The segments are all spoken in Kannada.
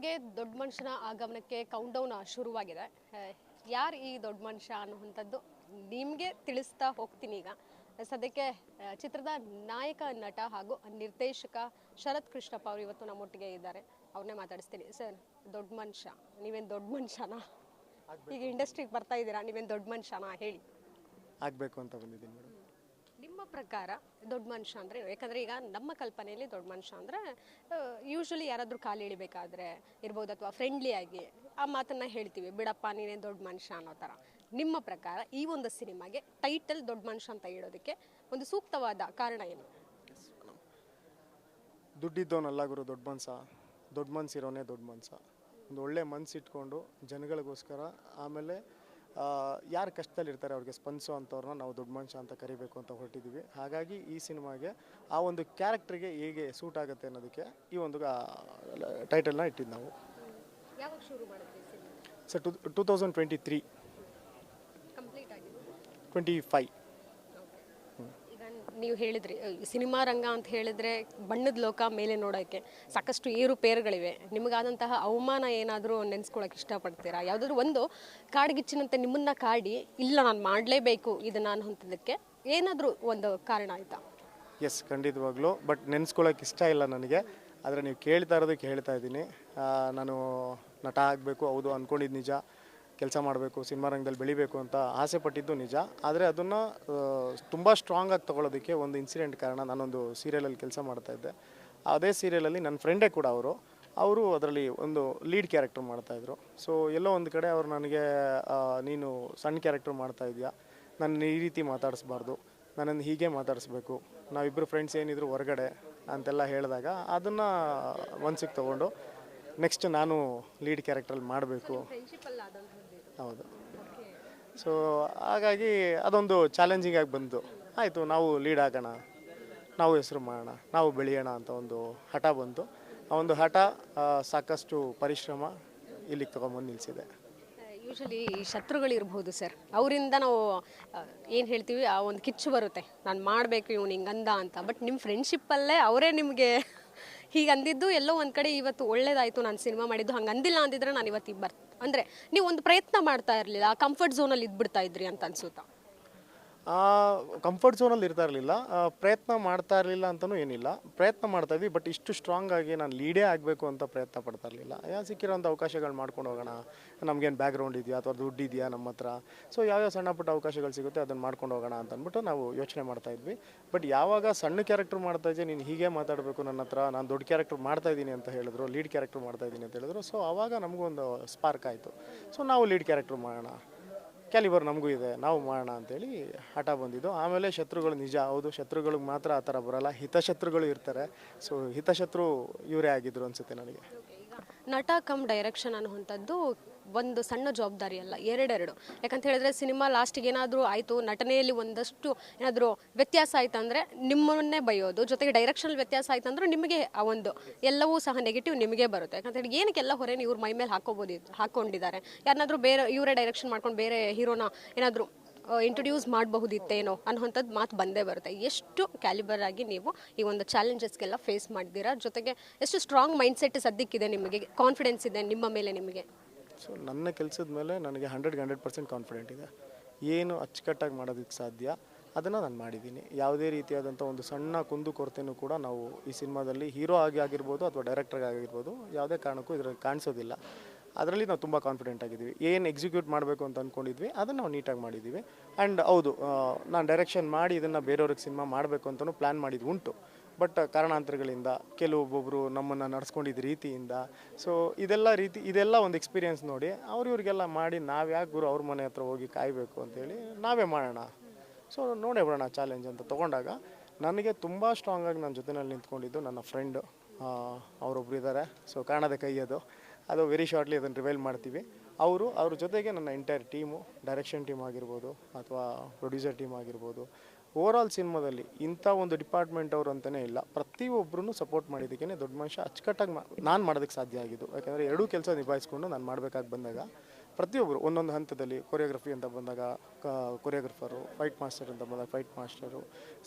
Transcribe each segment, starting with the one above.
ಬೆಂಗಳೂರಿಗೆ ದೊಡ್ಡ ಮನುಷ್ಯನ ಆಗಮನಕ್ಕೆ ಕೌಂಟ್ಡೌನ್ ಶುರುವಾಗಿದೆ. ಯಾರು ಈ ದೊಡ್ಡ ಮನುಷ್ಯ ಅನ್ನುವಂಥದ್ದು ನಿಮಗೆ ತಿಳಿಸ್ತಾ ಹೋಗ್ತೀನಿ ಈಗ. ಸದ್ಯಕ್ಕೆ ಚಿತ್ರದ ನಾಯಕ ನಟ ಹಾಗೂ ನಿರ್ದೇಶಕ ಶರತ್ ಕೃಷ್ಣಪ್ಪ ಅವರು ಇವತ್ತು ನಮ್ಮೊಟ್ಟಿಗೆ ಇದ್ದಾರೆ. ಅವ್ರನ್ನೇ ಮಾತಾಡಿಸ್ತೀನಿ. ಸರ್, ದೊಡ್ಡ ಮನುಷ್ಯ, ನೀವೇನು ದೊಡ್ಡ ಮನುಷ್ಯನಾ? ಈಗ ಇಂಡಸ್ಟ್ರಿಗೆ ಬರ್ತಾ ಇದ್ದೀರಾ, ನೀವೇನು ದೊಡ್ಡ ಮನುಷ್ಯನಾ ಹೇಳಿ? ಆಗಬೇಕು ಅಂತ ಬಂದಿದ್ದೀನಿ ಮೇಡಮ್. ನಿಮ್ಮ ಪ್ರಕಾರ ದೊಡ್ಡ ಮನುಷ್ಯ ಅಂದರೆ, ಯಾಕಂದರೆ ಈಗ ನಮ್ಮ ಕಲ್ಪನೆಯಲ್ಲಿ ದೊಡ್ಡ ಮನುಷ್ಯ ಅಂದರೆ ಯೂಶ್ವಲಿ ಯಾರಾದರೂ ಕಾಲು ಎಳಿಬೇಕಾದ್ರೆ ಇರ್ಬೋದು, ಅಥವಾ ಫ್ರೆಂಡ್ಲಿಯಾಗಿ ಆ ಮಾತನ್ನು ಹೇಳ್ತೀವಿ, ಬಿಡಪ್ಪ ನೀನೇನು ದೊಡ್ಡ ಮನುಷ್ಯ ಅನ್ನೋ ಥರ. ನಿಮ್ಮ ಪ್ರಕಾರ ಈ ಒಂದು ಸಿನಿಮಾಗೆ ಟೈಟಲ್ ದೊಡ್ಡ ಮನುಷ್ಯ ಅಂತ ಇಡೋದಕ್ಕೆ ಒಂದು ಸೂಕ್ತವಾದ ಕಾರಣ ಏನು? ದುಡ್ಡಿದ್ದವನಲ್ಲ ಗುರು ದೊಡ್ಡ ಮನ್ಸಿರೋನೇ ದೊಡ್ಡ ಮನ್ಸ. ಒಂದು ಒಳ್ಳೆ ಮನ್ಸಿಟ್ಕೊಂಡು ಜನಗಳಿಗೋಸ್ಕರ, ಆಮೇಲೆ ಯಾರು ಕಷ್ಟದಲ್ಲಿರ್ತಾರೆ ಅವ್ರಿಗೆ ಸ್ಪಂದಿಸೋ ಅಂಥವ್ರನ್ನ ನಾವು ದೊಡ್ಡ ಮನುಷ್ಯ ಅಂತ ಕರಿಬೇಕು ಅಂತ ಹೊರಟಿದ್ದೀವಿ. ಹಾಗಾಗಿ ಈ ಸಿನಿಮಾಗೆ ಆ ಒಂದು ಕ್ಯಾರೆಕ್ಟ್ರಿಗೆ ಹೇಗೆ ಸೂಟ್ ಆಗುತ್ತೆ ಅನ್ನೋದಕ್ಕೆ ಈ ಒಂದು ಟೈಟಲ್ನ ಇಟ್ಟಿದ್ದು ನಾವು. ಯಾವಾಗ ಶುರು ಮಾಡಿದ್ರಿ ಸಿನಿಮಾ? ಸರ್ 2023 ಕಂಪ್ಲೀಟ್ ಆಗಿದೆ 25. ಈಗ ನೀವು ಹೇಳಿದ್ರಿ ಸಿನಿಮಾ ರಂಗ ಅಂತ ಹೇಳಿದ್ರೆ ಬಣ್ಣದ ಲೋಕ, ಮೇಲೆ ನೋಡೋಕ್ಕೆ ಸಾಕಷ್ಟು ಏರುಪೇರುಗಳಿವೆ. ನಿಮಗಾದಂತಹ ಅವಮಾನ ಏನಾದರೂ ನೆನೆಸ್ಕೊಳಕ್ಕೆ ಇಷ್ಟಪಡ್ತೀರಾ? ಯಾವುದಾದ್ರೂ ಒಂದು ಕಾಡ್ಗಿಚ್ಚಿನಂತೆ ನಿಮ್ಮನ್ನ ಕಾಡಿ ಇಲ್ಲ ನಾನು ಮಾಡಲೇಬೇಕು ಇದನ್ನು ಅನ್ನೋಂಥದ್ದಕ್ಕೆ ಏನಾದರೂ ಒಂದು ಕಾರಣ ಆಯಿತಾ? ಎಸ್, ಖಂಡಿತವಾಗ್ಲೂ. ಬಟ್ ನೆನೆಸ್ಕೊಳ್ಳೋಕೆ ಇಷ್ಟ ಇಲ್ಲ ನನಗೆ. ಆದರೆ ನೀವು ಕೇಳ್ತಾ ಇರೋದಕ್ಕೆ ಹೇಳ್ತಾ ಇದ್ದೀನಿ. ನಾನು ನಟ ಆಗಬೇಕು, ಹೌದು ಅಂದ್ಕೊಂಡಿದ್ದು ನಿಜ. ಕೆಲಸ ಮಾಡಬೇಕು, ಸಿನಿಮಾ ರಂಗದಲ್ಲಿ ಬೆಳಿಬೇಕು ಅಂತ ಆಸೆ ಪಟ್ಟಿದ್ದು ನಿಜ. ಆದರೆ ಅದನ್ನು ತುಂಬ ಸ್ಟ್ರಾಂಗಾಗಿ ತೊಗೊಳೋದಕ್ಕೆ ಒಂದು ಇನ್ಸಿಡೆಂಟ್ ಕಾರಣ. ನಾನೊಂದು ಸೀರಿಯಲಲ್ಲಿ ಕೆಲಸ ಮಾಡ್ತಾಯಿದ್ದೆ. ಅದೇ ಸೀರಿಯಲಲ್ಲಿ ನನ್ನ ಫ್ರೆಂಡೇ ಕೂಡ ಅವರು ಅದರಲ್ಲಿ ಒಂದು ಲೀಡ್ ಕ್ಯಾರೆಕ್ಟರ್ ಮಾಡ್ತಾಯಿದ್ರು. ಸೊ ಎಲ್ಲೋ ಒಂದು ಕಡೆ ಅವರು ನನಗೆ ನೀನು ಸಣ್ಣ ಕ್ಯಾರೆಕ್ಟರ್ ಮಾಡ್ತಾಯಿದ್ಯಾ, ನನ್ನ ಈ ರೀತಿ ಮಾತಾಡಿಸ್ಬಾರ್ದು, ನನ್ನನ್ನು ಹೀಗೆ ಮಾತಾಡಿಸ್ಬೇಕು, ನಾವಿಬ್ಬರು ಫ್ರೆಂಡ್ಸ್ ಏನಿದ್ರು ಹೊರಗಡೆ ಅಂತೆಲ್ಲ ಹೇಳಿದಾಗ ಅದನ್ನು ಮನ್ಸಿಗೆ ತೊಗೊಂಡು ನೆಕ್ಸ್ಟ್ ನಾನು ಲೀಡ್ ಕ್ಯಾರೆಕ್ಟ್ರಲ್ಲಿ ಮಾಡಬೇಕು. ಹೌದು. ಸೊ ಹಾಗಾಗಿ ಅದೊಂದು ಚಾಲೆಂಜಿಂಗ್ ಆಗಿ ಬಂತು. ಆಯಿತು, ನಾವು ಲೀಡ್ ಆಗೋಣ, ನಾವು ಹೆಸರು ಮಾಡೋಣ, ನಾವು ಬೆಳೆಯೋಣ ಅಂತ ಒಂದು ಹಠ ಬಂತು. ಆ ಒಂದು ಹಠ ಸಾಕಷ್ಟು ಪರಿಶ್ರಮ ಇಲ್ಲಿಗೆ ತೊಗೊಂಬಂದು ನಿಲ್ಲಿಸಿದೆ. ಯೂಶಲಿ ಶತ್ರುಗಳಿರ್ಬೋದು ಸರ್, ಅವರಿಂದ ನಾವು ಏನು ಹೇಳ್ತೀವಿ, ಆ ಒಂದು ಕಿಚ್ಚು ಬರುತ್ತೆ, ನಾನು ಮಾಡಬೇಕು ಇವ್ನು ಹಿಂಗಂದ ಅಂತ. ಬಟ್ ನಿಮ್ಮ ಫ್ರೆಂಡ್ಶಿಪ್ಪಲ್ಲೇ ಅವರೇ ನಿಮಗೆ ಹೀಗೆ ಅಂದಿದ್ದು ಎಲ್ಲೋ ಒಂದು ಕಡೆ ಇವತ್ತು ಒಳ್ಳೇದಾಯಿತು, ನಾನು ಸಿನಿಮಾ ಮಾಡಿದ್ದು. ಹಂಗೆ ಅಂದಿಲ್ಲ ಅಂದಿದ್ರೆ ನಾನು ಇವತ್ತು ಅಂದರೆ ನೀವು ಒಂದು ಪ್ರಯತ್ನ ಮಾಡ್ತಾ ಇರಲಿಲ್ಲ, ಕಂಫರ್ಟ್ ಝೋನಲ್ಲಿ ಇದ್ಬಿಡ್ತಾ ಇದ್ರಿ ಅಂತ ಅನ್ಸುತ್ತಾ? ಕಂಫರ್ಟ್ ಝೋನಲ್ಲಿ ಇರ್ತಾ ಇರಲಿಲ್ಲ, ಪ್ರಯತ್ನ ಮಾಡ್ತಾ ಇರಲಿಲ್ಲ ಅಂತಲೂ ಏನಿಲ್ಲ, ಪ್ರಯತ್ನ ಮಾಡ್ತಾಯಿದ್ವಿ. ಬಟ್ ಇಷ್ಟು ಸ್ಟ್ರಾಂಗ್ ಆಗಿ ನಾನು ಲೀಡೇ ಆಗಬೇಕು ಅಂತ ಪ್ರಯತ್ನ ಪಡ್ತಾ ಇರಲಿಲ್ಲ. ಸಿಕ್ಕಿರೋಂಥ ಅವಕಾಶಗಳು ಮಾಡ್ಕೊಂಡು ಹೋಗೋಣ, ನಮಗೇನು ಬ್ಯಾಕ್ಗ್ರೌಂಡ್ ಇದೆಯಾ ಅಥವಾ ದುಡ್ಡು ಇದೆಯಾ ನಮ್ಮ ಹತ್ರ, ಸೊ ಯಾವ್ಯಾವ ಸಣ್ಣ ಪುಟ್ಟ ಅವಕಾಶಗಳು ಸಿಗುತ್ತೆ ಅದನ್ನು ಮಾಡ್ಕೊಂಡು ಹೋಗೋಣ ಅಂತ ಅಂದ್ಬಿಟ್ಟು ನಾವು ಯೋಚನೆ ಮಾಡ್ತಾಯಿದ್ವಿ. ಬಟ್ ಯಾವಾಗ ಸಣ್ಣ ಕ್ಯಾರೆಕ್ಟರ್ ಮಾಡ್ತಾಯಿದ್ದೆ, ನೀನು ಹೀಗೆ ಮಾತಾಡಬೇಕು ನನ್ನ ಹತ್ರ, ನಾನು ದೊಡ್ಡ ಕ್ಯಾರೆಕ್ಟರ್ ಮಾಡ್ತಾಯಿದ್ದೀನಿ ಅಂತ ಹೇಳಿದ್ರು, ಲೀಡ್ ಕ್ಯಾರೆಕ್ಟರ್ ಮಾಡ್ತಾಯಿದ್ದೀನಿ ಅಂತ ಹೇಳಿದ್ರು. ಸೊ ಆವಾಗ ನಮಗೊಂದು ಸ್ಪಾರ್ಕ್ ಆಯಿತು. ಸೊ ನಾವು ಲೀಡ್ ಕ್ಯಾರೆಕ್ಟರ್ ಮಾಡೋಣ, ಕ್ಯಾಲಿಬರ್ ನಮಗೂ ಇದೆ, ನಾವು ಮಾಡೋಣ ಅಂತೇಳಿ ಹಠ ಬಂದಿದ್ದು. ಆಮೇಲೆ ಶತ್ರುಗಳು ನಿಜ, ಹೌದು, ಶತ್ರುಗಳಿಗೆ ಮಾತ್ರ ಆ ಥರ ಬರೋಲ್ಲ, ಹಿತಶತ್ರುಗಳು ಇರ್ತಾರೆ. ಸೊ ಹಿತಶತ್ರು ಇವರೇ ಆಗಿದ್ರು ಅನಿಸುತ್ತೆ ನನಗೆ. ನಟ ಕಮ್ ಡೈರೆಕ್ಷನ್ ಅನ್ನುವಂಥದ್ದು ಒಂದು ಸಣ್ಣ ಜವಾಬ್ದಾರಿ ಅಲ್ಲ, ಎರಡೆರಡು. ಯಾಕಂತ ಹೇಳಿದ್ರೆ ಸಿನಿಮಾ ಲಾಸ್ಟಿಗೆ ಏನಾದರೂ ಆಯಿತು, ನಟನೆಯಲ್ಲಿ ಒಂದಷ್ಟು ಏನಾದರೂ ವ್ಯತ್ಯಾಸ ಆಯ್ತು ಅಂದರೆ ನಿಮ್ಮನ್ನೇ ಬೈಯೋದು, ಜೊತೆಗೆ ಡೈರೆಕ್ಷನಲ್ಲಿ ವ್ಯತ್ಯಾಸ ಆಯ್ತು ಅಂದರೆ ನಿಮಗೆ ಆ ಒಂದು ಎಲ್ಲವೂ ಸಹ ನೆಗೆಟಿವ್ ನಿಮಗೆ ಬರುತ್ತೆ. ಯಾಕಂತ ಹೇಳಿ ಏನಕ್ಕೆಲ್ಲ ಹೊರೆನ ಇವ್ರ ಮೈ ಮೇಲೆ ಹಾಕೊಂಡಿದ್ದಾರೆ. ಯಾರನ್ನಾದರೂ ಬೇರೆ ಇವರೇ ಡೈರೆಕ್ಷನ್ ಮಾಡ್ಕೊಂಡು ಬೇರೆ ಹೀರೋನ ಏನಾದರೂ ಇಂಟ್ರೊಡ್ಯೂಸ್ ಮಾಡಬಹುದಿತ್ತೇನೋ ಅನ್ನೋಂಥದ್ದು ಮಾತು ಬಂದೇ ಬರುತ್ತೆ. ಎಷ್ಟು ಕ್ಯಾಲಿಬರ್ ಆಗಿ ನೀವು ಈ ಒಂದು ಚಾಲೆಂಜಸ್ಗೆಲ್ಲ ಫೇಸ್ ಮಾಡಿದ್ದೀರಾ, ಜೊತೆಗೆ ಎಷ್ಟು ಸ್ಟ್ರಾಂಗ್ ಮೈಂಡ್ಸೆಟ್ ಸದ್ಯಕ್ಕಿದೆ, ನಿಮಗೆ ಕಾನ್ಫಿಡೆನ್ಸ್ ಇದೆ ನಿಮ್ಮ ಮೇಲೆ ನಿಮಗೆ? ಸೊ ನನ್ನ ಕೆಲಸದ ಮೇಲೆ ನನಗೆ 100% ಕಾನ್ಫಿಡೆಂಟ್ ಇದೆ. ಏನು ಅಚ್ಚುಕಟ್ಟಾಗಿ ಮಾಡೋದಕ್ಕೆ ಸಾಧ್ಯ ಅದನ್ನು ನಾನು ಮಾಡಿದ್ದೀನಿ. ಯಾವುದೇ ರೀತಿಯಾದಂಥ ಒಂದು ಸಣ್ಣ ಕುಂದು ಕೊರತೆಯೂ ಕೂಡ ನಾವು ಈ ಸಿನಿಮಾದಲ್ಲಿ ಹೀರೋ ಆಗಿರ್ಬೋದು ಅಥವಾ ಡೈರೆಕ್ಟರ್ ಆಗಿರ್ಬೋದು ಯಾವುದೇ ಕಾರಣಕ್ಕೂ ಇದರಲ್ಲಿ ಕಾಣಿಸೋದಿಲ್ಲ. ಅದರಲ್ಲಿ ನಾವು ತುಂಬ ಕಾನ್ಫಿಡೆಂಟ್ ಆಗಿದ್ದೀವಿ. ಏನು ಎಕ್ಸಿಕ್ಯೂಟ್ ಮಾಡಬೇಕು ಅಂತ ಅಂದ್ಕೊಂಡಿದ್ವಿ ಅದನ್ನು ನಾವು ನೀಟಾಗಿ ಮಾಡಿದ್ದೀವಿ. ಆ್ಯಂಡ್ ಹೌದು, ನಾನು ಡೈರೆಕ್ಷನ್ ಮಾಡಿ ಇದನ್ನು ಬೇರೆಯವ್ರಿಗೆ ಸಿನಿಮಾ ಮಾಡಬೇಕು ಅಂತಲೂ ಪ್ಲ್ಯಾನ್ ಮಾಡಿದ್ದು ಉಂಟು. ಬಟ್ ಕಾರಣಾಂತರಗಳಿಂದ ಕೆಲವೊಬ್ಬೊಬ್ಬರು ನಮ್ಮನ್ನು ನಡೆಸ್ಕೊಂಡಿದ್ದ ರೀತಿಯಿಂದ, ಸೊ ಇದೆಲ್ಲ ಒಂದು ಎಕ್ಸ್ಪೀರಿಯೆನ್ಸ್ ನೋಡಿ ಇವ್ರಿಗೆಲ್ಲ ಮಾಡಿ ನಾವು ಯಾಕೆ ಗುರು ಅವ್ರ ಮನೆ ಹತ್ರ ಹೋಗಿ ಕಾಯಬೇಕು ಅಂತೇಳಿ ನಾವೇ ಮಾಡೋಣ, ಸೊ ನೋಡೇ ಬಿಡೋಣ ಚಾಲೆಂಜ್ ಅಂತ ತೊಗೊಂಡಾಗ ನನಗೆ ತುಂಬ ಸ್ಟ್ರಾಂಗಾಗಿ ನನ್ನ ಜೊತೆಯಲ್ಲಿ ನಿಂತ್ಕೊಂಡಿದ್ದು ನನ್ನ ಫ್ರೆಂಡು, ಅವರೊಬ್ರು ಇದ್ದಾರೆ. ಸೊ ಕಾಣದ ಕೈ ಅದು ವೆರಿ ಶಾರ್ಟ್ಲಿ ಅದನ್ನು ರಿವೈಲ್ ಮಾಡ್ತೀವಿ. ಅವ್ರ ಜೊತೆಗೆ ನನ್ನ ಎಂಟೈರ್ ಟೀಮು, ಡೈರೆಕ್ಷನ್ ಟೀಮ್ ಆಗಿರ್ಬೋದು ಅಥವಾ ಪ್ರೊಡ್ಯೂಸರ್ ಟೀಮ್ ಆಗಿರ್ಬೋದು, ಓವರಾಲ್ ಸಿನಿಮಾದಲ್ಲಿ ಇಂಥ ಒಂದು ಡಿಪಾರ್ಟ್ಮೆಂಟ್ ಅವರು ಅಂತಲೇ ಇಲ್ಲ, ಪ್ರತಿಯೊಬ್ಬರೂ ಸಪೋರ್ಟ್ ಮಾಡಿದ್ದಕ್ಕೇ ದೊಡ್ಡ ಮನುಷ್ಯ ಅಚ್ಚುಕಟ್ಟಾಗಿ ನಾನು ಮಾಡೋದಕ್ಕೆ ಸಾಧ್ಯ ಆಗಿದ್ದು. ಯಾಕೆಂದರೆ ಎರಡೂ ಕೆಲಸ ನಿಭಾಯಿಸ್ಕೊಂಡು ನಾನು ಮಾಡಬೇಕಾಗಿ ಬಂದಾಗ ಪ್ರತಿಯೊಬ್ಬರು ಒಂದೊಂದು ಹಂತದಲ್ಲಿ ಕೊರಿಯೋಗ್ರಫಿ ಅಂತ ಬಂದಾಗ ಕೊರಿಯೋಗ್ರಫರು, ಫೈಟ್ ಮಾಸ್ಟರ್ ಅಂತ ಬಂದಾಗ ಫೈಟ್ ಮಾಸ್ಟರು,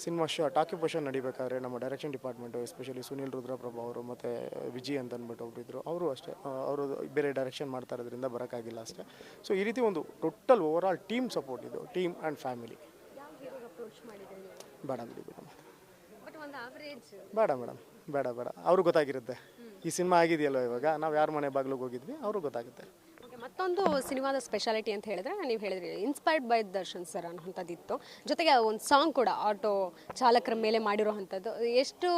ಸಿನಿಮಾ ಆಕ್ಯುಪೇಷನ್ ನಡಿಬೇಕಾದ್ರೆ ನಮ್ಮ ಡೈರೆಕ್ಷನ್ ಡಿಪಾರ್ಟ್ಮೆಂಟು ಎಸ್ಪೆಷಲಿ ಸುನಿಲ್ ರುದ್ರಪ್ರಭು ಅವರು ಮತ್ತು ವಿಜಯ್ ಅಂತ ಅಂದ್ಬಿಟ್ಟು ಒಬ್ಬರಿದ್ದರು, ಅವರು ಅಷ್ಟೇ, ಅವರು ಬೇರೆ ಡೈರೆಕ್ಷನ್ ಮಾಡ್ತಾ ಇರೋದ್ರಿಂದ ಬರೋಕ್ಕಾಗಿಲ್ಲ ಅಷ್ಟೇ. ಸೊ ಈ ರೀತಿ ಒಂದು ಟೋಟಲ್ ಓವರಾಲ್ ಟೀಮ್ ಸಪೋರ್ಟ್ ಇದು, ಟೀಮ್ ಆ್ಯಂಡ್ ಫ್ಯಾಮಿಲಿ. ಬೇಡ ಬಿಡಿ ಮೇಡಮ್, ಬೇಡ ಮೇಡಮ್, ಬೇಡ ಬೇಡ, ಅವ್ರಿಗೆ ಗೊತ್ತಾಗಿರುತ್ತೆ ಈ ಸಿನಿಮಾ ಆಗಿದೆಯಲ್ವ, ಇವಾಗ ನಾವು ಯಾರ ಮನೆ ಬಾಗಿಲಿಗೆ ಹೋಗಿದ್ವಿ ಅವ್ರಿಗೆ ಗೊತ್ತಾಗುತ್ತೆ. ಮತ್ತೊಂದು ಸಿನಿಮಾದ ಸ್ಪೆಷಾಲಿಟಿ ಅಂತ ಹೇಳಿದ್ರೆ ನೀವು ಹೇಳಿದ್ರಿ ಇನ್ಸ್ಪೈರ್ಡ್ ಬೈ ದರ್ಶನ್ ಸರ್ ಅನ್ನೋಂಥದ್ದಿತ್ತು, ಜೊತೆಗೆ ಒಂದು ಸಾಂಗ್ ಕೂಡ ಆಟೋ ಚಾಲಕರ ಮೇಲೆ ಮಾಡಿರೋವಂಥದ್ದು. ಎಷ್ಟು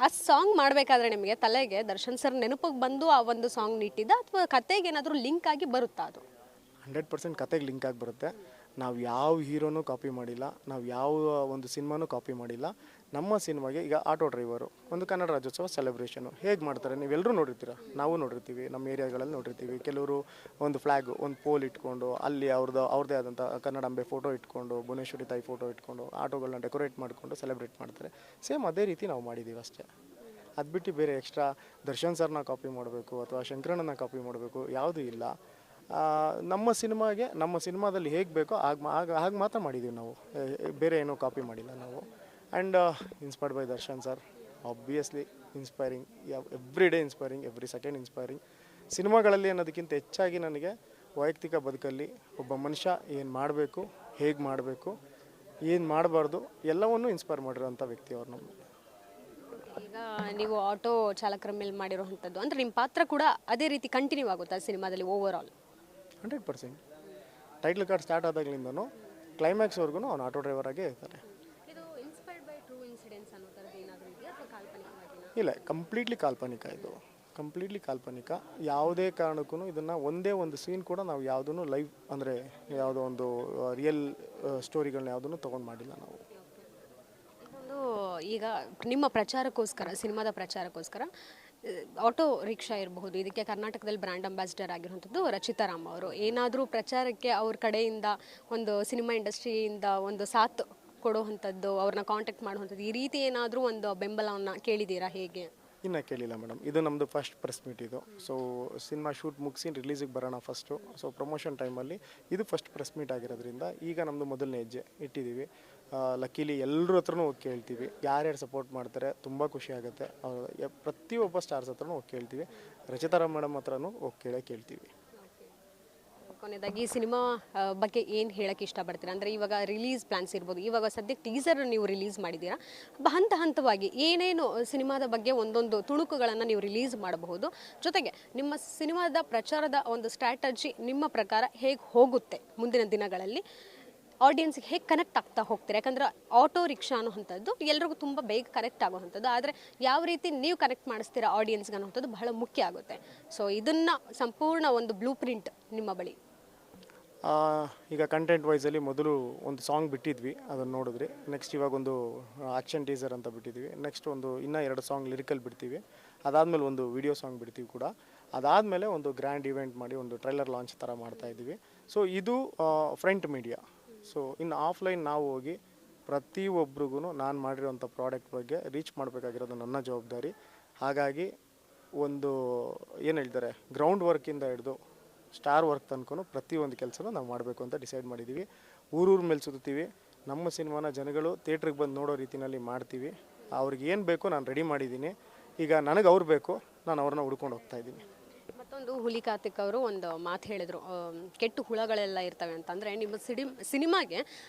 ಆ ಸಾಂಗ್ ಮಾಡಬೇಕಾದ್ರೆ ನಿಮಗೆ ತಲೆಗೆ ದರ್ಶನ್ ಸರ್ ನೆನಪಿಗೆ ಬಂದು ಆ ಒಂದು ಸಾಂಗ್ ನೀಟಿದ್ದ, ಅಥವಾ ಕತೆಗೆ ಏನಾದರೂ ಲಿಂಕ್ ಆಗಿ ಬರುತ್ತಾ? ಅದು 100% ಕತೆಗೆ ಲಿಂಕ್ ಆಗಿ ಬರುತ್ತೆ. ನಾವು ಯಾವ ಹೀರೋನೂ ಕಾಪಿ ಮಾಡಿಲ್ಲ, ನಾವು ಯಾವ ಒಂದು ಸಿನಿಮಾನೂ ಕಾಪಿ ಮಾಡಿಲ್ಲ. ನಮ್ಮ ಸಿನಿಮಾಗೆ ಈಗ ಆಟೋ ಡ್ರೈವರು ಒಂದು ಕನ್ನಡ ರಾಜ್ಯೋತ್ಸವ ಸೆಲೆಬ್ರೇಷನು ಹೇಗೆ ಮಾಡ್ತಾರೆ ನೀವೆಲ್ಲರೂ ನೋಡಿರ್ತೀರ, ನಾವು ನೋಡಿರ್ತೀವಿ, ನಮ್ಮ ಏರಿಯಾಗಳಲ್ಲಿ ನೋಡಿರ್ತೀವಿ. ಕೆಲವರು ಒಂದು ಫ್ಲ್ಯಾಗು, ಒಂದು ಪೋಲ್ ಇಟ್ಕೊಂಡು ಅಲ್ಲಿ ಅವ್ರದ್ದೇ ಆದಂಥ ಕನ್ನಡಾಂಬೆ ಫೋಟೋ ಇಟ್ಕೊಂಡು, ಭುವನೇಶ್ವರಿ ತಾಯಿ ಫೋಟೋ ಇಟ್ಕೊಂಡು ಆಟೋಗಳನ್ನ ಡೆಕೋರೇಟ್ ಮಾಡಿಕೊಂಡು ಸೆಲೆಬ್ರೇಟ್ ಮಾಡ್ತಾರೆ. ಸೇಮ್ ಅದೇ ರೀತಿ ನಾವು ಮಾಡಿದ್ದೀವಿ ಅಷ್ಟೇ. ಅದು ಬಿಟ್ಟು ಬೇರೆ ಎಕ್ಸ್ಟ್ರಾ ದರ್ಶನ್ ಸರ್ನ ಕಾಪಿ ಮಾಡಬೇಕು ಅಥವಾ ಶಂಕರಣ್ಣನ ಕಾಪಿ ಮಾಡಬೇಕು ಯಾವುದೂ ಇಲ್ಲ. ನಮ್ಮ ಸಿನಿಮಾಗೆ, ನಮ್ಮ ಸಿನಿಮಾದಲ್ಲಿ ಹೇಗೆ ಬೇಕೋ ಹಾಗೆ ಮಾತ್ರ ಮಾಡಿದ್ದೀವಿ ನಾವು, ಬೇರೆ ಏನೂ ಕಾಪಿ ಮಾಡಿಲ್ಲ ನಾವು. And inspired by Darshan sir, obviously inspiring, every day inspiring, every second inspiring. ಸಿನಿಮಾಗಳಲ್ಲಿ ಅನ್ನೋದಕ್ಕಿಂತ ಹೆಚ್ಚಾಗಿ ನನಗೆ ವೈಯಕ್ತಿಕ ಬದುಕಲ್ಲಿ ಒಬ್ಬ ಮನುಷ್ಯ ಏನು ಮಾಡಬೇಕು, ಹೇಗೆ ಮಾಡಬೇಕು, ಏನು ಮಾಡಬಾರ್ದು ಎಲ್ಲವನ್ನೂ ಇನ್ಸ್ಪೈರ್ ಮಾಡಿರೋಂಥ ವ್ಯಕ್ತಿ ಅವ್ರು ನಮ್ಮ. ಈಗ ನೀವು ಆಟೋ ಚಾಲಕರ ಮೇಲೆ ಮಾಡಿರೋವಂಥದ್ದು ಅಂದರೆ ನಿಮ್ಮ ಪಾತ್ರ ಕೂಡ ಅದೇ ರೀತಿ ಕಂಟಿನ್ಯೂ ಆಗುತ್ತಾ ಸಿನಿಮಾದಲ್ಲಿ over all? 100%. Title card start ಆದಾಗಲಿಂದನೂ ಕ್ಲೈಮ್ಯಾಕ್ಸ್ವರೆಗೂ ಅವ್ನು ಆಟೋ ಡ್ರೈವರ್ ಆಗೇ ಇರ್ತಾರೆ. ಇದು ಇನ್ಸ್ಪೈರ್ಡ್ ಬೈ ಟ್ರೂ ಇನ್ಸಿಡೆಂಟ್ಸ್ ಅನ್ನೋ ಥರದ್ದು ಏನಾದರೂ ಇದೆಯಾ ಅಥವಾ ಕಾಲ್ಪನಿಕವಾಗಿನಾ? ಇಲ್ಲ, ಕಂಪ್ಲೀಟ್ಲಿ ಕಾಲ್ಪನಿಕ ಇದು, ಕಂಪ್ಲೀಟ್ಲಿ ಕಾಲ್ಪನಿಕ. ಯಾವುದೇ ಕಾರಣಕ್ಕೂ ಇದನ್ನು ಒಂದೇ ಒಂದು ಸೀನ್ ಕೂಡ ನಾವು ಯಾವುದೂ ಲೈವ್ ಅಂದರೆ ಯಾವುದೋ ಒಂದು ರಿಯಲ್ ಸ್ಟೋರಿಗಳನ್ನ ಯಾವುದನ್ನು ತೊಗೊಂಡು ಮಾಡಿಲ್ಲ ನಾವು. ಒಂದು ಈಗ ನಿಮ್ಮ ಪ್ರಚಾರಕ್ಕೋಸ್ಕರ, ಸಿನಿಮಾದ ಪ್ರಚಾರಕ್ಕೋಸ್ಕರ ಆಟೋ ರಿಕ್ಷಾ ಇರಬಹುದು, ಇದಕ್ಕೆ ಕರ್ನಾಟಕದಲ್ಲಿ ಬ್ರ್ಯಾಂಡ್ ಅಂಬಾಸಿಡರ್ ಆಗಿರುವಂಥದ್ದು ರಚಿತಾ ರಾಮ್ ಅವರು. ಏನಾದರೂ ಪ್ರಚಾರಕ್ಕೆ ಅವ್ರ ಕಡೆಯಿಂದ ಒಂದು ಸಿನಿಮಾ ಇಂಡಸ್ಟ್ರಿಯಿಂದ ಒಂದು ಸಾಥ್ ಕೊಡುವಂಥದ್ದು, ಅವ್ರನ್ನ ಕಾಂಟ್ಯಾಕ್ಟ್ ಮಾಡುವಂಥದ್ದು, ಈ ರೀತಿ ಏನಾದರೂ ಒಂದು ಬೆಂಬಲವನ್ನು ಕೇಳಿದ್ದೀರಾ ಹೇಗೆ? ಇನ್ನೂ ಕೇಳಿಲ್ಲ ಮೇಡಮ್, ಇದು ನಮ್ಮದು ಫಸ್ಟ್ ಪ್ರೆಸ್ ಮೀಟ್ ಇದು. ಸೊ ಸಿನಿಮಾ ಶೂಟ್ ಮುಗಿಸಿ ರಿಲೀಸಿಗೆ ಬರೋಣ ಫಸ್ಟು. ಸೊ ಪ್ರಮೋಷನ್ ಟೈಮಲ್ಲಿ ಇದು ಫಸ್ಟ್ ಪ್ರೆಸ್ ಮೀಟ್ ಆಗಿರೋದ್ರಿಂದ ಈಗ ನಮ್ಮದು ಮೊದಲನೇ ಹೆಜ್ಜೆ ಇಟ್ಟಿದ್ದೀವಿ. ಲಕ್ಕಿಲಿ ಎಲ್ಲರ ಹತ್ರನೂ ಹೋಗಿ ಕೇಳ್ತೀವಿ, ಯಾರ್ಯಾರು ಸಪೋರ್ಟ್ ಮಾಡ್ತಾರೆ, ತುಂಬ ಖುಷಿ ಆಗುತ್ತೆ. ಪ್ರತಿಯೊಬ್ಬ ಸ್ಟಾರ್ಸ್ ಹತ್ರನೂ ಹೋಗಿ ಕೇಳ್ತೀವಿ, ರಚಿತಾ ರಾಮ್ ಮೇಡಮ್ ಹತ್ರನೂ ಹೋಗಿ ಕೇಳ್ತೀವಿ. ಕೊನೆಯದಾಗಿ ಸಿನಿಮಾ ಬಗ್ಗೆ ಏನು ಹೇಳಕ್ಕೆ ಇಷ್ಟಪಡ್ತೀರಾ? ಅಂದರೆ ಇವಾಗ ರಿಲೀಸ್ ಪ್ಲಾನ್ಸ್ ಇರ್ಬೋದು, ಇವಾಗ ಸದ್ಯಕ್ಕೆ ಟೀಸರ್ ನೀವು ರಿಲೀಸ್ ಮಾಡಿದ್ದೀರಾ, ಹಂತ ಹಂತವಾಗಿ ಏನೇನು ಸಿನಿಮಾದ ಬಗ್ಗೆ ಒಂದೊಂದು ತುಣುಕುಗಳನ್ನು ನೀವು ರಿಲೀಸ್ ಮಾಡಬಹುದು, ಜೊತೆಗೆ ನಿಮ್ಮ ಸಿನಿಮಾದ ಪ್ರಚಾರದ ಒಂದು ಸ್ಟ್ರಾಟಜಿ ನಿಮ್ಮ ಪ್ರಕಾರ ಹೇಗೆ ಹೋಗುತ್ತೆ ಮುಂದಿನ ದಿನಗಳಲ್ಲಿ, ಆಡಿಯನ್ಸ್ಗೆ ಹೇಗೆ ಕನೆಕ್ಟ್ ಆಗ್ತಾ ಹೋಗ್ತೀರಾ? ಯಾಕಂದರೆ ಆಟೋ ರಿಕ್ಷಾ ಅನ್ನೋವಂಥದ್ದು ಎಲ್ರಿಗೂ ತುಂಬ ಬೇಗ ಕನೆಕ್ಟ್ ಆಗೋವಂಥದ್ದು, ಆದರೆ ಯಾವ ರೀತಿ ನೀವು ಕನೆಕ್ಟ್ ಮಾಡಿಸ್ತೀರಾ ಆಡಿಯನ್ಸ್ಗೆ ಅನ್ನೋವಂಥದ್ದು ಬಹಳ ಮುಖ್ಯ ಆಗುತ್ತೆ. ಸೊ ಇದನ್ನು ಸಂಪೂರ್ಣ ಒಂದು ಬ್ಲೂ ಪ್ರಿಂಟ್ ನಿಮ್ಮ ಬಳಿ. ಈಗ ಕಂಟೆಂಟ್ ವೈಸಲ್ಲಿ ಮೊದಲು ಒಂದು ಸಾಂಗ್ ಬಿಟ್ಟಿದ್ವಿ, ಅದನ್ನು ನೋಡಿದ್ರಿ. ನೆಕ್ಸ್ಟ್ ಇವಾಗ ಒಂದು ಆ್ಯಕ್ಷನ್ ಟೀಸರ್ ಅಂತ ಬಿಟ್ಟಿದ್ವಿ. ನೆಕ್ಸ್ಟ್ ಒಂದು ಇನ್ನೂ 2 ಸಾಂಗ್ ಲಿರಿಕಲ್ ಬಿಡ್ತೀವಿ. ಅದಾದಮೇಲೆ ಒಂದು ವಿಡಿಯೋ ಸಾಂಗ್ ಬಿಡ್ತೀವಿ ಕೂಡ. ಅದಾದಮೇಲೆ ಒಂದು ಗ್ರ್ಯಾಂಡ್ ಇವೆಂಟ್ ಮಾಡಿ ಒಂದು ಟ್ರೈಲರ್ ಲಾಂಚ್ ಥರ ಮಾಡ್ತಾಯಿದ್ದೀವಿ. ಸೊ ಇದು ಫ್ರಂಟ್ ಮೀಡಿಯಾ. ಸೊ ಇನ್ನು ಆಫ್ಲೈನ್ ನಾವು ಹೋಗಿ ಪ್ರತಿಯೊಬ್ಬರಿಗೂ ನಾನು ಮಾಡಿರೋಂಥ ಪ್ರಾಡಕ್ಟ್ ಬಗ್ಗೆ ರೀಚ್ ಮಾಡಬೇಕಾಗಿರೋದು ನನ್ನ ಜವಾಬ್ದಾರಿ. ಹಾಗಾಗಿ ಒಂದು ಏನು ಹೇಳ್ತಾರೆ, ಗ್ರೌಂಡ್ ವರ್ಕಿಂದ ಹಿಡಿದು ಸ್ಟಾರ್ ವರ್ಕ್ ತನಕ ಪ್ರತಿಯೊಂದು ಕೆಲಸನೂ ನಾವು ಮಾಡಬೇಕು ಅಂತ ಡಿಸೈಡ್ ಮಾಡಿದ್ದೀವಿ. ಊರೂರ ಮೇಲೆ ಸುತ್ತೀವಿ, ನಮ್ಮ ಸಿನಿಮಾನ ಜನಗಳು ಥಿಯೇಟ್ರಿಗೆ ಬಂದು ನೋಡೋ ರೀತಿಯಲ್ಲಿ ಮಾಡ್ತೀವಿ. ಅವ್ರಿಗೆ ಏನು ಬೇಕೋ ನಾನು ರೆಡಿ ಮಾಡಿದ್ದೀನಿ. ಈಗ ನನಗೆ ಅವ್ರು ಬೇಕು, ನಾನು ಅವ್ರನ್ನ ಹುಡ್ಕೊಂಡು ಹೋಗ್ತಾಯಿದ್ದೀನಿ. ಮತ್ತೊಂದು ಹುಲಿ ಕಾರ್ತಿಕ್ ಅವರು ಒಂದು ಮಾತು ಹೇಳಿದರು, ಕೆಟ್ಟು ಹುಳಗಳೆಲ್ಲ ಇರ್ತವೆ ಅಂತ. ಅಂದರೆ ನಿಮ್ಮ ಸಿನಿಮಾಗೆ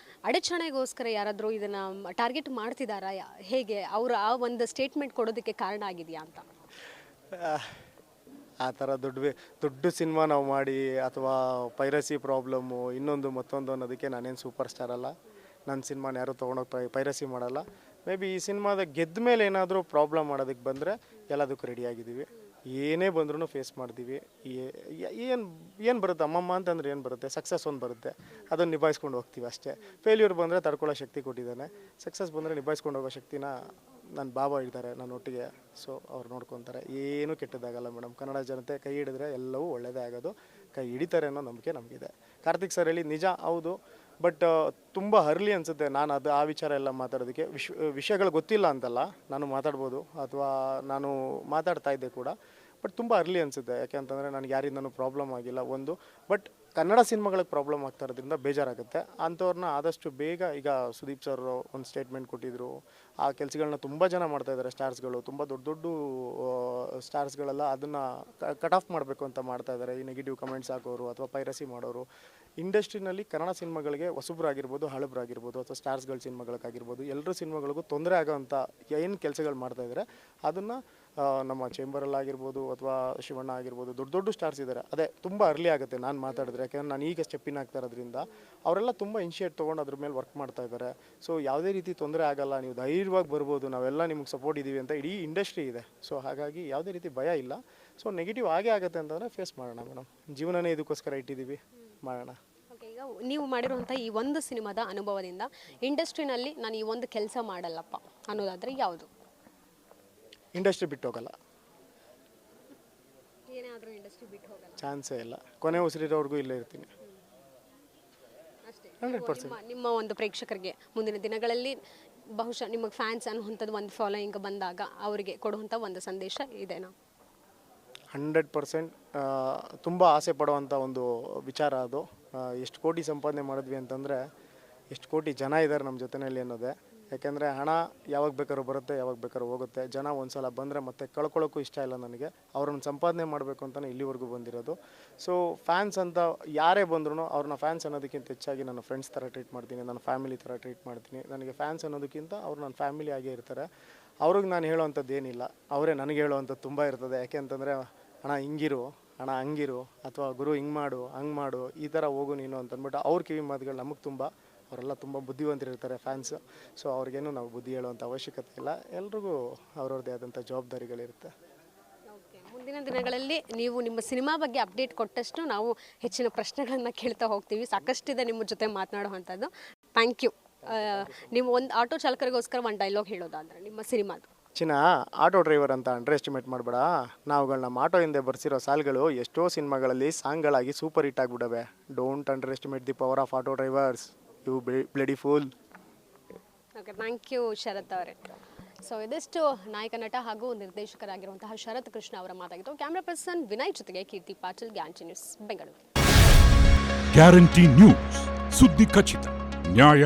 ಅಡಚಣೆಗೋಸ್ಕರ ಯಾರಾದರೂ ಇದನ್ನು ಟಾರ್ಗೆಟ್ ಮಾಡ್ತಿದ್ದಾರಾ, ಹೇಗೆ ಅವರು ಆ ಒಂದು ಸ್ಟೇಟ್ಮೆಂಟ್ ಕೊಡೋದಕ್ಕೆ ಕಾರಣ ಆಗಿದೆಯಾ ಅಂತ? ಆ ಥರ ದೊಡ್ಡ ಸಿನಿಮಾ ನಾವು ಮಾಡಿ ಅಥವಾ ಪೈರಸಿ ಪ್ರಾಬ್ಲಮ್ಮು ಇನ್ನೊಂದು ಮತ್ತೊಂದು ಅನ್ನೋದಕ್ಕೆ ನಾನೇನು ಸೂಪರ್ ಸ್ಟಾರ್ ಅಲ್ಲ. ನನ್ನ ಸಿನಿಮಾನ ಯಾರೂ ತೊಗೊಂಡೋಗಿ ಪೈರಸಿ ಮಾಡಲ್ಲ. ಮೇ ಬಿ ಈ ಸಿನಿಮಾದ ಗೆದ್ದ ಮೇಲೆ ಏನಾದರೂ ಪ್ರಾಬ್ಲಮ್ ಮಾಡೋದಕ್ಕೆ ಬಂದರೆ ಎಲ್ಲದಕ್ಕೂ ರೆಡಿಯಾಗಿದ್ದೀವಿ. ಏನೇ ಬಂದ್ರೂ ಫೇಸ್ ಮಾಡ್ತೀವಿ. ಏನು ಬರುತ್ತೆ ಅಮ್ಮಮ್ಮ ಅಂತಂದ್ರೆ ಏನು ಬರುತ್ತೆ, ಸಕ್ಸಸ್ ಒಂದು ಬರುತ್ತೆ, ಅದನ್ನು ನಿಭಾಯಿಸ್ಕೊಂಡು ಹೋಗ್ತೀವಿ ಅಷ್ಟೇ. ಫೇಲ್ಯೂರ್ ಬಂದರೆ ತಡ್ಕೊಳ್ಳೋ ಶಕ್ತಿ ಕೊಟ್ಟಿದ್ದಾನೆ, ಸಕ್ಸಸ್ ಬಂದರೆ ನಿಭಾಯಿಸ್ಕೊಂಡು ಹೋಗೋ ಶಕ್ತಿನ ನನ್ನ ಬಾಬಾ ಇದ್ದಾರೆ ನನ್ನ ಒಟ್ಟಿಗೆ. ಸೊ ಅವ್ರು ನೋಡ್ಕೊತಾರೆ, ಏನೂ ಕೆಟ್ಟದಾಗಲ್ಲ ಮೇಡಮ್. ಕನ್ನಡ ಜನತೆ ಕೈ ಹಿಡಿದ್ರೆ ಎಲ್ಲವೂ ಒಳ್ಳೆಯದೇ ಆಗೋದು, ಕೈ ಹಿಡಿತಾರೆ ಅನ್ನೋ ನಂಬಿಕೆ ನಮಗಿದೆ. ಕಾರ್ತಿಕ್ ಸರ್ ಹೇಳಿ ನಿಜ, ಹೌದು. ಬಟ್ ತುಂಬ ಅರ್ಲಿ ಅನಿಸುತ್ತೆ ನಾನು ಅದು ಆ ವಿಚಾರ ಎಲ್ಲ ಮಾತಾಡೋದಕ್ಕೆ. ವಿಷಯಗಳು ಗೊತ್ತಿಲ್ಲ ಅಂತಲ್ಲ, ನಾನು ಮಾತಾಡ್ಬೋದು ಅಥವಾ ನಾನು ಮಾತಾಡ್ತಾ ಇದ್ದೆ ಕೂಡ, ಬಟ್ ತುಂಬ ಅರ್ಲಿ ಅನಿಸುತ್ತೆ. ಯಾಕೆ ಅಂತಂದರೆ ನನಗೆ ಯಾರಿಂದನೂ ಪ್ರಾಬ್ಲಮ್ ಆಗಿಲ್ಲ ಒಂದು. ಬಟ್ ಕನ್ನಡ ಸಿನಿಮಾಗಳಿಗೆ ಪ್ರಾಬ್ಲಮ್ ಆಗ್ತಾ ಇರೋದ್ರಿಂದ ಬೇಜಾರಾಗುತ್ತೆ. ಅಂಥವ್ರನ್ನ ಆದಷ್ಟು ಬೇಗ, ಈಗ ಸುದೀಪ್ ಸರ್ ಒಂದು ಸ್ಟೇಟ್ಮೆಂಟ್ ಕೊಟ್ಟಿದ್ದರು, ಆ ಕೆಲಸಗಳನ್ನ ತುಂಬ ಜನ ಮಾಡ್ತಾಯಿದ್ದಾರೆ. ಸ್ಟಾರ್ಸ್ಗಳು ತುಂಬ ದೊಡ್ಡ ದೊಡ್ಡ ಸ್ಟಾರ್ಸ್ಗಳೆಲ್ಲ ಅದನ್ನು ಕಟ್ ಆಫ್ ಮಾಡಬೇಕು ಅಂತ ಮಾಡ್ತಾಯಿದ್ದಾರೆ. ಈ ನೆಗೆಟಿವ್ ಕಮೆಂಟ್ಸ್ ಹಾಕೋರು ಅಥವಾ ಪೈರಸಿ ಮಾಡೋರು. ಇಂಡಸ್ಟ್ರಿನಲ್ಲಿ ಕನ್ನಡ ಸಿನಿಮಾಗಳಿಗೆ ಹೊಸಬ್ರಾಗಿರ್ಬೋದು, ಹಳಬ್ರಾಗಿರ್ಬೋದು, ಅಥವಾ ಸ್ಟಾರ್ಸ್ಗಳ ಸಿನಿಮಾಗಳಿಗಾಗಿರ್ಬೋದು, ಎಲ್ಲರ ಸಿನಿಮಾಗಳಿಗೂ ತೊಂದರೆ ಆಗೋವಂಥ ಏನು ಕೆಲಸಗಳು ಮಾಡ್ತಾಯಿದ್ದಾರೆ ಅದನ್ನು ನಮ್ಮ ಚೇಂಬರಲ್ಲಾಗಿರ್ಬೋದು ಅಥವಾ ಶಿವಣ್ಣ ಆಗಿರ್ಬೋದು, ದೊಡ್ಡ ದೊಡ್ಡ ಸ್ಟಾರ್ಸ್ ಇದ್ದಾರೆ. ಅದೇ ತುಂಬ ಅರ್ಲಿ ಆಗುತ್ತೆ ನಾನು ಮಾತಾಡಿದ್ರೆ, ಯಾಕೆಂದರೆ ನಾನು ಈಗ ಸ್ಟೆಪ್ಪಿನ್ ಆಗ್ತಾ ಇರೋದ್ರಿಂದ ಅವರೆಲ್ಲ ತುಂಬ ಇನಿಷಿಯೇಟ್ ತೊಗೊಂಡು ಅದ್ರ ಮೇಲೆ ವರ್ಕ್ ಮಾಡ್ತಾ ಇದ್ದಾರೆ. ಸೊ ಯಾವುದೇ ರೀತಿ ತೊಂದರೆ ಆಗಲ್ಲ, ನೀವು ಧೈರ್ಯವಾಗಿ ಬರ್ಬೋದು, ನಾವೆಲ್ಲ ನಿಮಗೆ ಸಪೋರ್ಟ್ ಇದ್ದೀವಿ ಅಂತ ಇಡೀ ಇಂಡಸ್ಟ್ರಿ ಇದೆ. ಸೊ ಹಾಗಾಗಿ ಯಾವುದೇ ರೀತಿ ಭಯ ಇಲ್ಲ. ಸೊ ನೆಗೆಟಿವ್ ಆಗೇ ಆಗುತ್ತೆ ಅಂತಂದರೆ ಫೇಸ್ ಮಾಡೋಣ ಮೇಡಮ್, ಜೀವನನೇ ಇದಕ್ಕೋಸ್ಕರ ಇಟ್ಟಿದ್ದೀವಿ, ಮಾಡೋಣ. ಓಕೆ, ಈಗ ನೀವು ಮಾಡಿರುವಂಥ ಈ ಒಂದು ಸಿನಿಮಾದ ಅನುಭವದಿಂದ ಇಂಡಸ್ಟ್ರಿನಲ್ಲಿ ನಾನು ಈ ಒಂದು ಕೆಲಸ ಮಾಡಲ್ಲಪ್ಪ ಅನ್ನೋದಾದರೆ ಯಾವುದು? ಇಂಡಸ್ಟ್ರಿ ಬಿಟ್ಟು ಹೋಗಲ್ಲ, ಏನೇ ಆದರೂ ಇಂಡಸ್ಟ್ರಿ ಬಿಟ್ಟು ಹೋಗಲ್ಲ, ಚಾನ್ಸೇ ಇಲ್ಲ. ಕೊನೆ ಉಸಿರಿರೋರ್ಗೂ ಇಲ್ಲೇ ಇರ್ತೀನಿ. ಅಷ್ಟೇ. 100%. ನಿಮ್ಮ ಒಂದು ಪ್ರೇಕ್ಷಕರಿಗೆ ಮುಂದಿನ ದಿನಗಳಲ್ಲಿ ಬಹುಶಃ ನಿಮಗೆ ಫ್ಯಾನ್ಸ್ ಅನ್ನುವಂಥದ್ದು ಒಂದು ಫಾಲೋಯಿಂಗ್ ಬಂದಾಗ ಅವರಿಗೆ ಕೊಡುವಂಥ ಒಂದು ಸಂದೇಶ ಇದೆನಾ? 100% ತುಂಬ ಆಸೆ ಪಡುವಂಥ ಒಂದು ವಿಚಾರ ಅದು. ಎಷ್ಟು ಕೋಟಿ ಸಂಪಾದನೆ ಮಾಡಿದ್ವಿ ಅಂತಂದರೆ ಎಷ್ಟು ಕೋಟಿ ಜನ ಇದ್ದಾರೆ ನಮ್ಮ ಜೊತೆಯಲ್ಲಿ ಅನ್ನೋದೇ. ಯಾಕೆಂದರೆ ಹಣ ಯಾವಾಗ ಬೇಕಾದ್ರೂ ಬರುತ್ತೆ, ಯಾವಾಗ ಬೇಕಾದ್ರೂ ಹೋಗುತ್ತೆ. ಜನ ಒಂದು ಸಲ ಬಂದರೆ ಮತ್ತೆ ಕಳ್ಕೊಳ್ಳೋಕ್ಕೂ ಇಷ್ಟ ಇಲ್ಲ ನನಗೆ. ಅವ್ರನ್ನ ಸಂಪಾದನೆ ಮಾಡಬೇಕು ಅಂತಲೇ ಇಲ್ಲಿವರೆಗೂ ಬಂದಿರೋದು. ಸೊ ಫ್ಯಾನ್ಸ್ ಅಂತ ಯಾರೇ ಬಂದ್ರೂ ಅವ್ರನ್ನ ಫ್ಯಾನ್ಸ್ ಅನ್ನೋದಕ್ಕಿಂತ ಹೆಚ್ಚಾಗಿ ನನ್ನ ಫ್ರೆಂಡ್ಸ್ ಥರ ಟ್ರೀಟ್ ಮಾಡ್ತೀನಿ, ನನ್ನ ಫ್ಯಾಮಿಲಿ ಥರ ಟ್ರೀಟ್ ಮಾಡ್ತೀನಿ. ನನಗೆ ಫ್ಯಾನ್ಸ್ ಅನ್ನೋದಕ್ಕಿಂತ ಅವ್ರು ನನ್ನ ಫ್ಯಾಮಿಲಿ ಆಗೇ ಇರ್ತಾರೆ. ಅವ್ರಿಗೆ ನಾನು ಹೇಳೋವಂಥದ್ದು ಏನಿಲ್ಲ, ಅವರೇ ನನಗೆ ಹೇಳೋವಂಥದ್ದು ತುಂಬ ಇರ್ತದೆ. ಯಾಕೆ ಅಂತಂದರೆ ಅಣ್ಣ ಹಿಂಗಿರು, ಅಣ್ಣ ಹಂಗಿರು, ಅಥವಾ ಗುರು ಹಿಂಗೆ ಮಾಡು, ಹಂಗೆ ಮಾಡು, ಈ ಥರ ಹೋಗು ನೀನು ಅಂತಂದ್ಬಿಟ್ಟು ಅವ್ರ ಕಿವಿ ಮಾತುಗಳು ನಮಗೆ ತುಂಬ. ಅವರೆಲ್ಲ ತುಂಬ ಬುದ್ಧಿವಂತರಿರ್ತಾರೆ ಫ್ಯಾನ್ಸು. ಸೊ ಅವ್ರಿಗೇನು ನಾವು ಬುದ್ಧಿ ಹೇಳುವಂಥ ಅವಶ್ಯಕತೆ ಇಲ್ಲ. ಎಲ್ರಿಗೂ ಅವ್ರವ್ರದ್ದೇ ಆದಂಥ ಜವಾಬ್ದಾರಿಗಳಿರುತ್ತೆ. ಮುಂದಿನ ದಿನಗಳಲ್ಲಿ ನೀವು ನಿಮ್ಮ ಸಿನಿಮಾ ಬಗ್ಗೆ ಅಪ್ಡೇಟ್ ಕೊಟ್ಟಷ್ಟು ನಾವು ಹೆಚ್ಚಿನ ಪ್ರಶ್ನೆಗಳನ್ನು ಕೇಳ್ತಾ ಹೋಗ್ತೀವಿ. ಸಾಕಷ್ಟಿದೆ ನಿಮ್ಮ ಜೊತೆ ಮಾತನಾಡುವಂಥದ್ದು. Thank you. ನೀವು ಒಂದು ಆಟೋ ಚಾಲಕರಿಗೋಸ್ಕರ ಒಂದು ಡೈಲಾಗ್ ಹೇಳೋದಾದ್ರೆ ನಿಮ್ಮ ಸಿನಿಮಾದು. ಚಿನ್ನ, ಆಟೋ ಡ್ರೈವರ್ ಅಂತ ಅಂಡರ್ ಎಸ್ಟಿಮೇಟ್ ಮಾಡಬೇಡ. ನಾವುಗಳು ನಮ್ಮ ಆಟೋ ಹಿಂದೆ ಬರ್ಸಿರೋ ಸಾಲ್ಗಳು ಎಷ್ಟೋ ಸಿನಿಮಾಗಳಲ್ಲಿ ಸಾಂಗ್ಗಳಾಗಿ ಸೂಪರ್ ಹಿಟ್ ಆಗಿಬಿಡವೆ. Don't underestimate the power of auto drivers, you bloody fool. Okay, thank you Sharath ಅವರೇ. ಸೊ ಇದಿಷ್ಟು ನಾಯಕ ನಟ ಹಾಗೂ ನಿರ್ದೇಶಕರಾಗಿರುವಂತಹ ಶರತ್ ಕೃಷ್ಣ ಅವರ ಮಾತಾಗಿತ್ತು. ಕ್ಯಾಮ್ರಾ ಪರ್ಸನ್ ವಿನಯ್ ಜೊತೆಗೆ Keerthi Patil, guarantee news, Bengaluru. Guarantee news, ಸುದ್ದಿ ಖಚಿತ, ನ್ಯಾಯ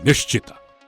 ನಿಶ್ಚಿತ.